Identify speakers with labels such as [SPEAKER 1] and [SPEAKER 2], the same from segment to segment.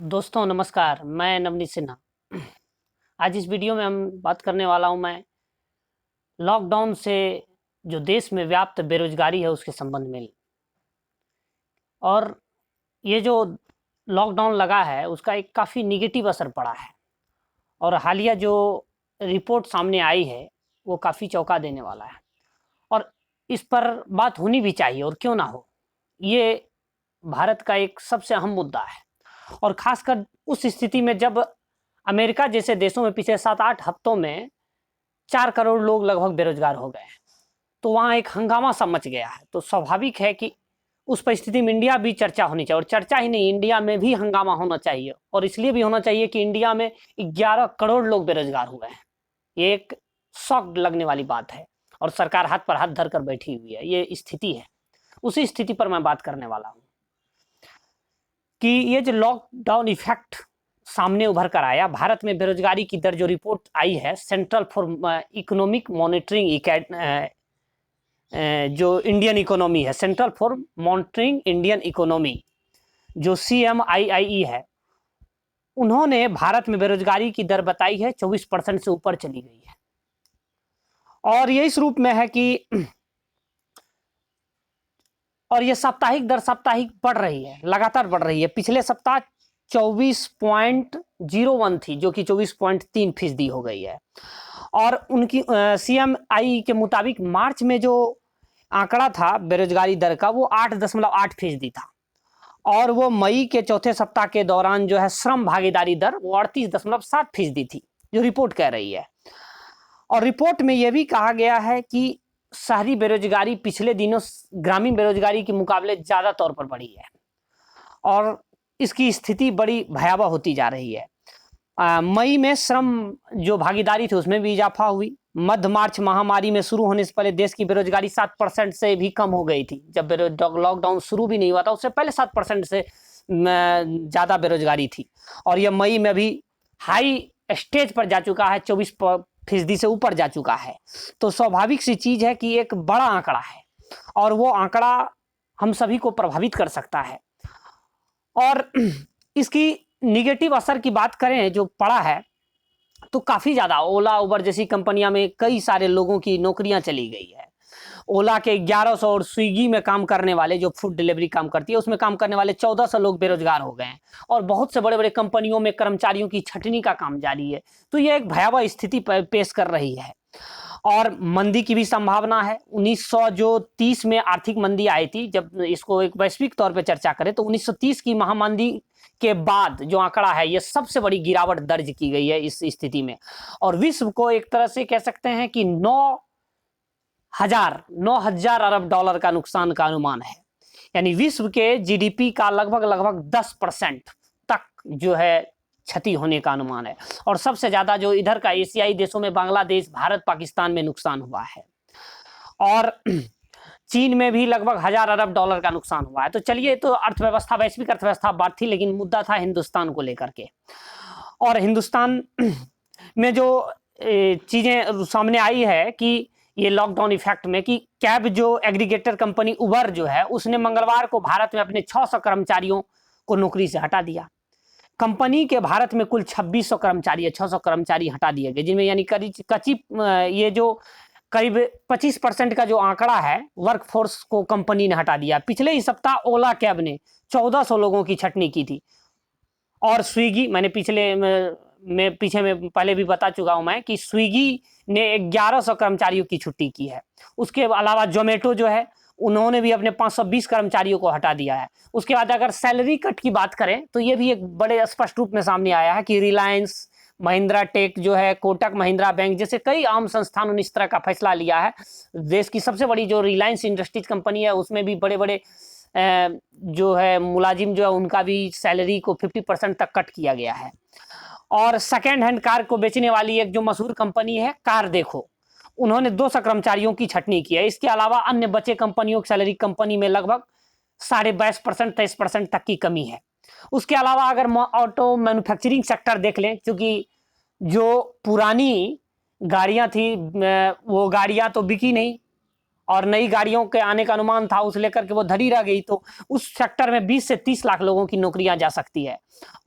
[SPEAKER 1] दोस्तों नमस्कार, मैं नवनीत सिन्हा। आज इस वीडियो में हम बात करने वाला हूं मैं लॉकडाउन से जो देश में व्याप्त बेरोजगारी है उसके संबंध में। और ये जो लॉकडाउन लगा है उसका एक काफ़ी निगेटिव असर पड़ा है और हालिया जो रिपोर्ट सामने आई है वो काफ़ी चौंका देने वाला है और इस पर बात होनी भी चाहिए और क्यों ना हो। ये भारत का एक सबसे अहम मुद्दा है और खासकर उस स्थिति में जब अमेरिका जैसे देशों में पिछले 7-8 हफ्तों में 4 करोड़ लोग लगभग बेरोजगार हो गए हैं, तो वहाँ एक हंगामा सा मच गया है। तो स्वाभाविक है कि उस परिस्थिति में इंडिया भी चर्चा होनी चाहिए और चर्चा ही नहीं, इंडिया में भी हंगामा होना चाहिए और इसलिए भी होना चाहिए कि इंडिया में 11 करोड़ लोग बेरोजगार हुए हैं। ये एक शॉक लगने वाली बात है और सरकार हाथ पर हाथ धरकर बैठी हुई है। ये स्थिति है, उसी स्थिति पर मैं बात करने वाला हूँ कि ये जो लॉकडाउन इफेक्ट सामने उभर कर आया, भारत में बेरोजगारी की दर जो रिपोर्ट आई है सेंट्रल फॉर इकोनॉमिक मॉनिटरिंग जो इंडियन इकोनॉमी है, central for monitoring Indian economy जो CMIIE है, उन्होंने भारत में बेरोजगारी की दर बताई है 24% से ऊपर चली गई है और ये इस रूप में है कि और ये साप्ताहिक दर साप्ताहिक बढ़ रही है, लगातार बढ़ रही है। पिछले सप्ताह 24.01 थी जो कि 24.3% हो गई है और उनकी CMI के मुताबिक मार्च में जो आंकड़ा था बेरोजगारी दर का वो 8.8% था और वो मई के चौथे सप्ताह के दौरान जो है श्रम भागीदारी दर वो 38.7% थी जो रिपोर्ट कह रही है। और रिपोर्ट में यह भी कहा गया है कि शहरी बेरोजगारी पिछले दिनों ग्रामीण बेरोजगारी के मुकाबले ज़्यादा तौर पर बढ़ी है और इसकी स्थिति बड़ी भयावह होती जा रही है। मई में श्रम जो भागीदारी थी उसमें भी इजाफा हुई। मध्य मार्च महामारी में शुरू होने से पहले देश की बेरोजगारी 7% से भी कम हो गई थी। जब लॉकडाउन शुरू भी नहीं हुआ था उससे पहले 7% से ज़्यादा बेरोजगारी थी और यह मई में भी हाई स्टेज पर जा चुका है, 24% से ऊपर जा चुका है। तो स्वाभाविक सी चीज़ है कि एक बड़ा आंकड़ा है और वो आंकड़ा हम सभी को प्रभावित कर सकता है। और इसकी निगेटिव असर की बात करें जो पड़ा है तो काफ़ी ज़्यादा ओला उबर जैसी कंपनियां में कई सारे लोगों की नौकरियां चली गई है। ओला के 1100 और स्विगी में काम करने वाले जो फूड डिलीवरी काम करती है उसमें काम करने वाले 1400 लोग बेरोजगार हो गए हैं और बहुत से बड़े बड़े कंपनियों में कर्मचारियों की छटनी का काम जारी है। तो ये एक भयावह स्थिति पेश कर रही है और मंदी की भी संभावना है। 1930 में आर्थिक मंदी आई थी, जब इसको एक वैश्विक तौर पे चर्चा करें तो 1930 की महामंदी के बाद जो आंकड़ा है ये सबसे बड़ी गिरावट दर्ज की गई है इस स्थिति में और विश्व को एक तरह से कह सकते हैं कि 9,000 अरब डॉलर का नुकसान का अनुमान है। यानी विश्व के GDP का लगभग 10% तक जो है क्षति होने का अनुमान है और सबसे ज्यादा जो इधर का एशियाई देशों में बांग्लादेश, भारत, पाकिस्तान में नुकसान हुआ है और चीन में भी लगभग 1,000 अरब डॉलर का नुकसान हुआ है। तो चलिए, तो अर्थव्यवस्था, वैश्विक अर्थव्यवस्था बात थी, लेकिन मुद्दा था हिंदुस्तान को लेकर के। और हिंदुस्तान में जो चीजें सामने आई है कि ये लॉकडाउन इफेक्ट में कि कैब जो एग्रीगेटर कंपनी उबर जो है उसने मंगलवार को भारत में अपने 600 कर्मचारियों को नौकरी से हटा दिया। कंपनी के भारत में कुल 2600 कर्मचारी है, 600 कर्मचारी हटा दिए गए, जिनमें यानी कच्ची ये जो करीब 25% का जो आंकड़ा है वर्कफोर्स को कंपनी ने हटा दिया। पिछले ही सप्ताह ओला कैब ने 1400 लोगों की छटनी की थी और स्विगी, मैंने पीछे में पहले भी बता चुका हूं मैं कि स्विगी ने 1100 कर्मचारियों की छुट्टी की है। उसके अलावा जोमेटो जो है उन्होंने भी अपने 520 कर्मचारियों को हटा दिया है। उसके बाद अगर सैलरी कट की बात करें तो ये भी एक बड़े स्पष्ट रूप में सामने आया है कि रिलायंस, महिंद्रा टेक जो है, कोटक महिंद्रा बैंक जैसे कई आम संस्थानों ने इस तरह का फैसला लिया है। देश की सबसे बड़ी जो रिलायंस इंडस्ट्रीज कंपनी है उसमें भी बड़े बड़े जो है मुलाजिम जो है उनका भी सैलरी को 50% तक कट किया गया है। और सेकेंड हैंड कार को बेचने वाली एक जो मशहूर कंपनी है कार देखो, उन्होंने 200 कर्मचारियों की छटनी की है। इसके अलावा अन्य बचे कंपनियों की सैलरी कंपनी में लगभग 22.5% 23% तक की कमी है। उसके अलावा अगर ऑटो मैन्युफैक्चरिंग सेक्टर देख लें, क्योंकि जो पुरानी गाड़ियां थी वो गाड़ियां तो बिकी नहीं और नई गाड़ियों के आने का अनुमान था, उस लेकर के वो धरी रह गई, तो उस सेक्टर में 20 से 30 लाख लोगों की नौकरियां जा सकती है।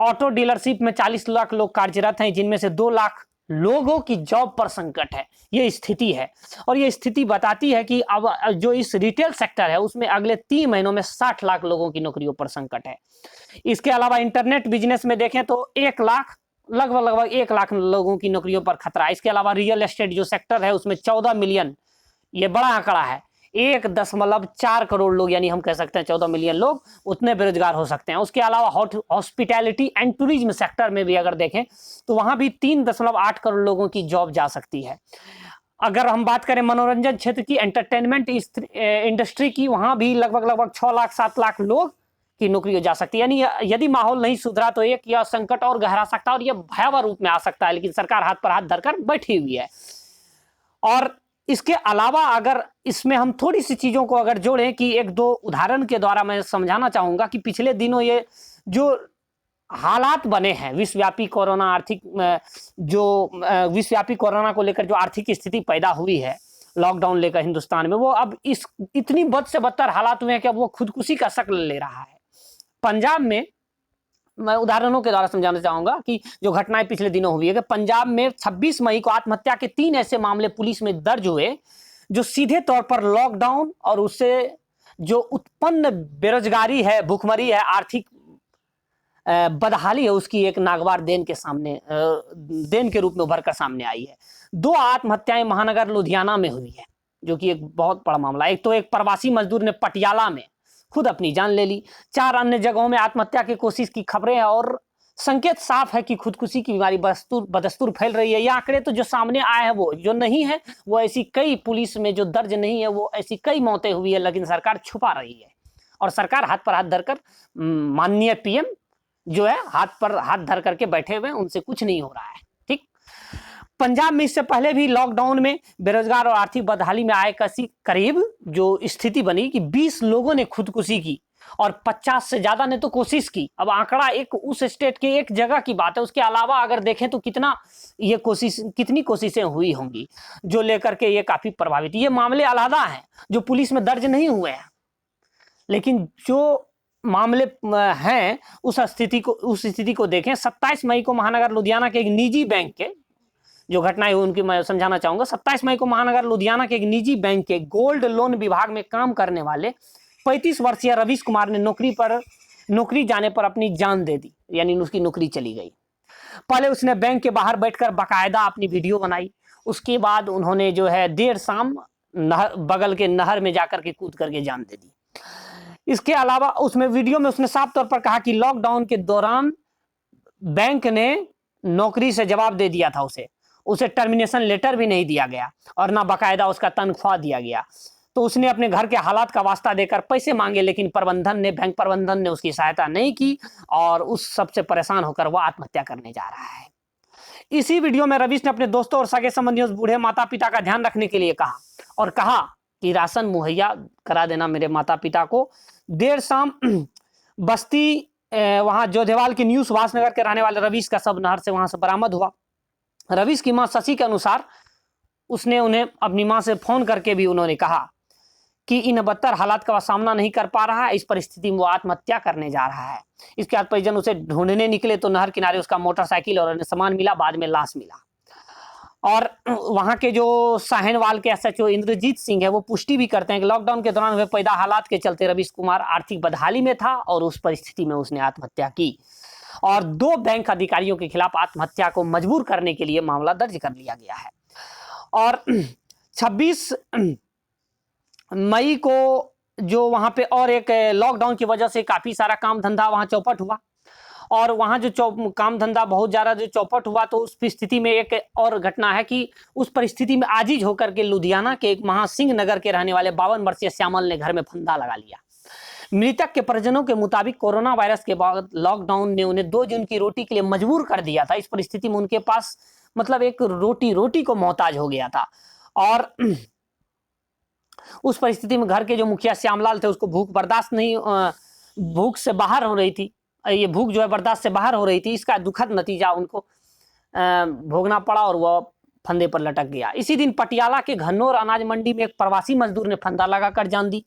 [SPEAKER 1] ऑटो डीलरशिप में 40 लाख लोग कार्यरत हैं, जिनमें से 2 लाख लोगों की जॉब पर संकट है। ये स्थिति है, और ये स्थिति बताती है कि अब जो इस रिटेल सेक्टर है उसमें अगले 3 महीनों में 60 लाख लोगों की नौकरियों पर संकट है। इसके अलावा इंटरनेट बिजनेस में देखें तो 1 लाख लगभग 1 लाख लोगों की नौकरियों पर खतरा है। इसके अलावा रियल एस्टेट जो सेक्टर है उसमें 14 मिलियन, ये बड़ा आंकड़ा है, 1.4 करोड़ लोग, यानी हम कह सकते हैं 14 मिलियन लोग उतने बेरोजगार हो सकते हैं। उसके अलावा हॉस्पिटैलिटी एंड टूरिज्म सेक्टर में भी अगर देखें तो वहां भी 3.8 करोड़ लोगों की जॉब जा सकती है। अगर हम बात करें मनोरंजन क्षेत्र की, एंटरटेनमेंट इंडस्ट्री की, वहां भी लगभग 6 लाख 7 लाख लोग की नौकरी हो जा सकती है। यानी यदि माहौल नहीं सुधरा तो एक यह संकट और गहरा सकता है और यह भयावह रूप में आ सकता है, लेकिन सरकार हाथ पर हाथ धरकर बैठी हुई है। और इसके अलावा अगर इसमें हम थोड़ी सी चीजों को अगर जोड़ें कि 1-2 उदाहरण के द्वारा मैं समझाना चाहूंगा कि पिछले दिनों ये जो हालात बने हैं विश्वव्यापी कोरोना आर्थिक जो विश्वव्यापी कोरोना को लेकर जो आर्थिक स्थिति पैदा हुई है लॉकडाउन लेकर हिंदुस्तान में, वो अब इस इतनी बद से बदतर हालात हुए हैं कि अब वो खुदकुशी का शक्ल ले रहा है। पंजाब में मैं उदाहरणों के द्वारा समझाना चाहूंगा कि जो घटनाएं पिछले दिनों हुई है कि पंजाब में 26 मई को आत्महत्या के 3 ऐसे मामले पुलिस में दर्ज हुए जो सीधे तौर पर लॉकडाउन और उससे जो उत्पन्न बेरोजगारी है, भुखमरी है, आर्थिक बदहाली है, उसकी एक नागवार देन के रूप में उभर कर सामने आई है। 2 आत्महत्याएं महानगर लुधियाना में हुई है, जो कि एक बहुत बड़ा मामला है। एक तो एक प्रवासी मजदूर ने पटियाला में खुद अपनी जान ले ली। 4 अन्य जगहों में आत्महत्या की कोशिश की खबरें हैं और संकेत साफ है कि खुदकुशी की बीमारी बदस्तूर फैल रही है। ये आंकड़े तो जो सामने आए हैं वो जो नहीं है, वो ऐसी कई पुलिस में जो दर्ज नहीं है, वो ऐसी कई मौतें हुई है, लेकिन सरकार छुपा रही है। और सरकार हाथ पर हाथ धरकर, माननीय पीएम जो है हाथ पर हाथ धर करके बैठे हुए, उनसे कुछ नहीं हो रहा है। ठीक, पंजाब में इससे पहले भी लॉकडाउन में बेरोजगार और आर्थिक बदहाली में आए करीब जो स्थिति बनी कि 20 लोगों ने खुदकुशी की और 50 से ज्यादा ने तो कोशिश की। अब आंकड़ा एक उस स्टेट के एक जगह की बात है, उसके अलावा अगर देखें तो कितनी कोशिशें हुई होंगी, जो लेकर के ये काफी प्रभावित। ये मामले अलग हैं जो पुलिस में दर्ज नहीं हुए हैं, लेकिन जो मामले हैं उस स्थिति को देखें। 27 मई को महानगर लुधियाना के एक निजी बैंक के जो घटनाएं हुई उनकी मैं समझाना चाहूंगा। 27 मई को महानगर लुधियाना के एक निजी बैंक के गोल्ड लोन विभाग में काम करने वाले 35 वर्षीय रवीश कुमार ने नौकरी जाने पर अपनी जान दे दी, यानी उसकी नौकरी चली गई। पहले उसने बैंक के बाहर बैठकर बाकायदा अपनी वीडियो बनाई, उसके बाद उन्होंने जो है देर शाम बगल के नहर में जाकर के कूद करके जान दे दी। इसके अलावा उसमें वीडियो में उसने साफ तौर पर कहा कि लॉकडाउन के दौरान बैंक ने नौकरी से जवाब दे दिया था, उसे टर्मिनेशन लेटर भी नहीं दिया गया और ना बाकायदा उसका तनख्वाह दिया गया। तो उसने अपने घर के हालात का वास्ता देकर पैसे मांगे, लेकिन बैंक प्रबंधन ने उसकी सहायता नहीं की और उस सबसे परेशान होकर वह आत्महत्या करने जा रहा है। इसी वीडियो में रवीश ने अपने दोस्तों और सगे संबंधियों, बूढ़े माता पिता का ध्यान रखने के लिए कहा और कहा कि राशन मुहैया करा देना मेरे माता पिता को। देर शाम बस्ती वहां जोधेवाल के न्यू सुभाष नगर के रहने वाले रवीश का शव नहर से वहां से बरामद हुआ। रवीश की मां शशि के अनुसार उसने उन्हें अपनी मां से फोन करके भी उन्होंने कहा कि इन बदतर हालात का वह सामना नहीं कर पा रहा है, इस परिस्थिति में वो आत्महत्या करने जा रहा है। इसके बाद परिजन उसे ढूंढने निकले तो नहर किनारे उसका मोटरसाइकिल और अन्य सामान मिला, बाद में लाश मिला। और वहां के जो साहेनवाल के एसएचओ इंद्रजीत सिंह है वो पुष्टि भी करते हैं कि लॉकडाउन के दौरान हुए पैदा हालात के चलते रवीश कुमार आर्थिक बदहाली में था और उस परिस्थिति में उसने आत्महत्या की और 2 बैंक अधिकारियों के खिलाफ आत्महत्या को मजबूर करने के लिए मामला दर्ज कर लिया गया है। और 26 मई को जो वहां पे और एक लॉकडाउन की वजह से काफी सारा काम धंधा वहां चौपट हुआ और वहां जो काम धंधा बहुत ज्यादा जो चौपट हुआ, तो उस स्थिति में एक और घटना है कि उस परिस्थिति में आजीज होकर के लुधियाना के एक महासिंह नगर के रहने वाले 52 वर्षीय श्यामल ने घर में फंदा लगा लिया। मृतक के परिजनों के मुताबिक कोरोना वायरस के बाद लॉकडाउन ने उन्हें 2 दिन की रोटी के लिए मजबूर कर दिया था। इस परिस्थिति में उनके पास मतलब एक रोटी को मोहताज हो गया था और उस परिस्थिति में घर के जो मुखिया श्यामलाल थे उसको भूख से बाहर हो रही थी, ये भूख जो है बर्दाश्त से बाहर हो रही थी। इसका दुखद नतीजा उनको भोगना पड़ा और वह फंदे पर लटक गया। इसी दिन पटियाला के घन्नौर अनाज मंडी में एक प्रवासी मजदूर ने फंदा लगाकर जान दी।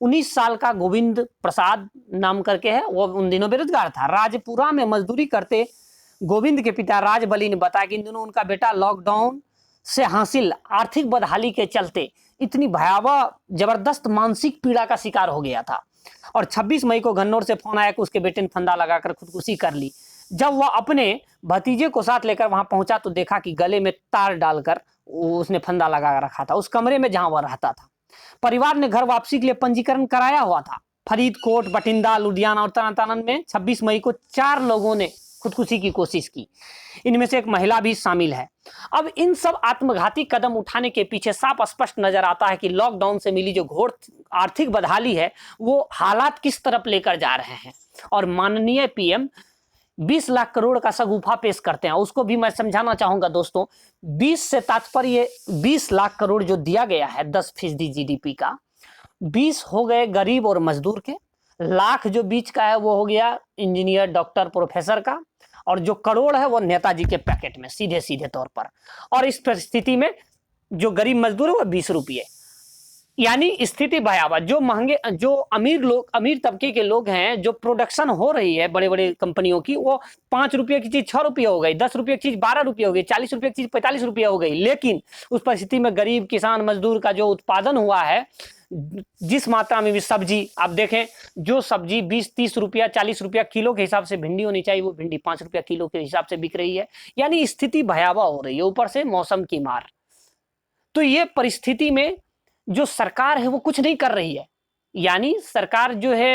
[SPEAKER 1] 19 साल का गोविंद प्रसाद नाम करके है, वो उन दिनों बेरोजगार था। राजपुरा में मजदूरी करते गोविंद के पिता राजबली ने बताया कि इन दिनों उनका बेटा लॉकडाउन से हासिल आर्थिक बदहाली के चलते इतनी भयावह जबरदस्त मानसिक पीड़ा का शिकार हो गया था और 26 मई को घन्नौर से फोन आया कि उसके बेटे ने फंदा लगाकर खुदकुशी कर ली। जब वह अपने भतीजे को साथ लेकर वहां पहुंचा तो देखा कि गले में तार डालकर उसने फंदा लगा रखा था उस कमरे में जहां वह रहता था। परिवार ने घर वापसी के लिए पंजीकरण कराया हुआ था। फरीदकोट, बठिंडा, लुधियाना और तरन में 26 मई को 4 लोगों ने खुदकुशी की कोशिश की। इनमें से एक महिला भी शामिल है। अब इन सब आत्मघाती कदम उठाने के पीछे साफ स्पष्ट नजर आता है कि लॉकडाउन से मिली जो घोर आर्थिक बदहाली है वो हालात किस तरफ लेकर जा रहे हैं। और माननीय पीएम 20 लाख करोड़ का शगुफा पेश करते हैं, उसको भी मैं समझाना चाहूंगा दोस्तों। 20 से तात्पर्य 20 लाख करोड़ जो दिया गया है 10% जीडीपी का, 20 हो गए गरीब और मजदूर के, लाख जो बीच का है वो हो गया इंजीनियर, डॉक्टर, प्रोफेसर का, और जो करोड़ है वो नेताजी के पैकेट में सीधे सीधे तौर पर। और इस परिस्थिति में जो गरीब मजदूर है वो 20 रुपये, यानी स्थिति भयावह। जो महंगे, जो अमीर लोग, अमीर तबके के लोग हैं, जो प्रोडक्शन हो रही है बड़े बड़े कंपनियों की, वो 5 रुपये की चीज 6 रुपये हो गई, 10 रुपये की चीज 12 रुपये हो गई, 40 रुपये की चीज 45 रुपये हो गई। लेकिन उस परिस्थिति में गरीब, किसान, मजदूर का जो उत्पादन हुआ है, जिस मात्रा में भी सब्जी आप देखें, जो सब्जी 20-30 रुपया 40 रुपया किलो के हिसाब से भिंडी होनी चाहिए वो भिंडी 5 रुपया किलो के हिसाब से बिक रही है। यानी स्थिति भयावह हो रही है, ऊपर से मौसम की मार। तो ये परिस्थिति में जो सरकार है वो कुछ नहीं कर रही है। यानी सरकार जो है,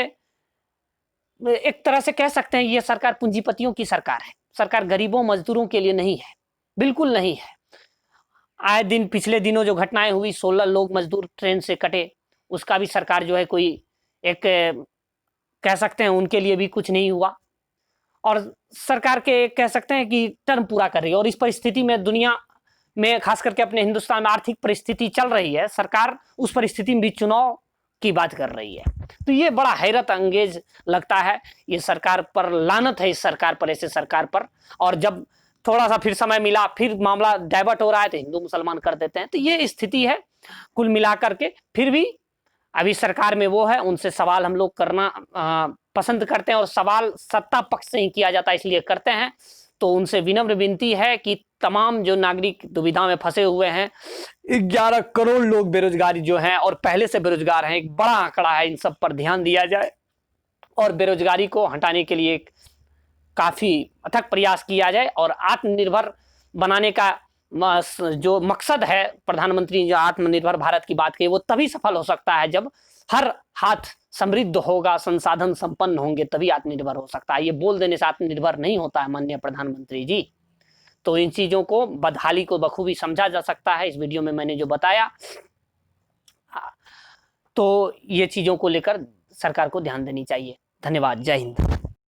[SPEAKER 1] एक तरह से कह सकते हैं ये सरकार पूंजीपतियों की सरकार है। सरकार गरीबों मजदूरों के लिए नहीं है, बिल्कुल नहीं है। आए दिन पिछले दिनों जो घटनाएं हुई, 16 लोग मजदूर ट्रेन से कटे, उसका भी सरकार जो है कोई एक कह सकते हैं उनके लिए भी कुछ नहीं हुआ। और सरकार के कह सकते हैं कि टर्म पूरा कर रही है। और इस परिस्थिति में दुनिया में, खास करके अपने हिंदुस्तान में आर्थिक परिस्थिति चल रही है, सरकार उस परिस्थिति में भी चुनाव की बात कर रही है। तो ये बड़ा हैरत अंगेज लगता है। ये सरकार पर लानत है, इस सरकार पर, ऐसे सरकार पर। और जब थोड़ा सा फिर समय मिला, फिर मामला डाइवर्ट हो रहा है तो हिंदू मुसलमान कर देते हैं। तो ये स्थिति है कुल मिलाकर के। फिर भी अभी सरकार में वो है, उनसे सवाल हम लोग करना पसंद करते हैं, और सवाल सत्ता पक्ष से ही किया जाता है इसलिए करते हैं। तो उनसे विनम्र विनती है कि तमाम जो नागरिक दुविधा में फंसे हुए हैं, 11 करोड़ लोग बेरोजगारी जो हैं और पहले से बेरोजगार हैं, एक बड़ा आंकड़ा है, इन सब पर ध्यान दिया जाए और बेरोजगारी को हटाने के लिए काफी अथक प्रयास किया जाए। और आत्मनिर्भर बनाने का जो मकसद है, प्रधानमंत्री ने जो आत्मनिर्भर भारत की बात कही, वो तभी सफल हो सकता है जब हर हाथ समृद्ध होगा, संसाधन संपन्न होंगे, तभी आत्मनिर्भर हो सकता है। ये बोल देने से आत्मनिर्भर नहीं होता है माननीय प्रधानमंत्री जी। तो इन चीजों को, बदहाली को बखूबी समझा जा सकता है। इस वीडियो में मैंने जो बताया, तो ये चीजों को लेकर सरकार को ध्यान देनी चाहिए। धन्यवाद। जय हिंद।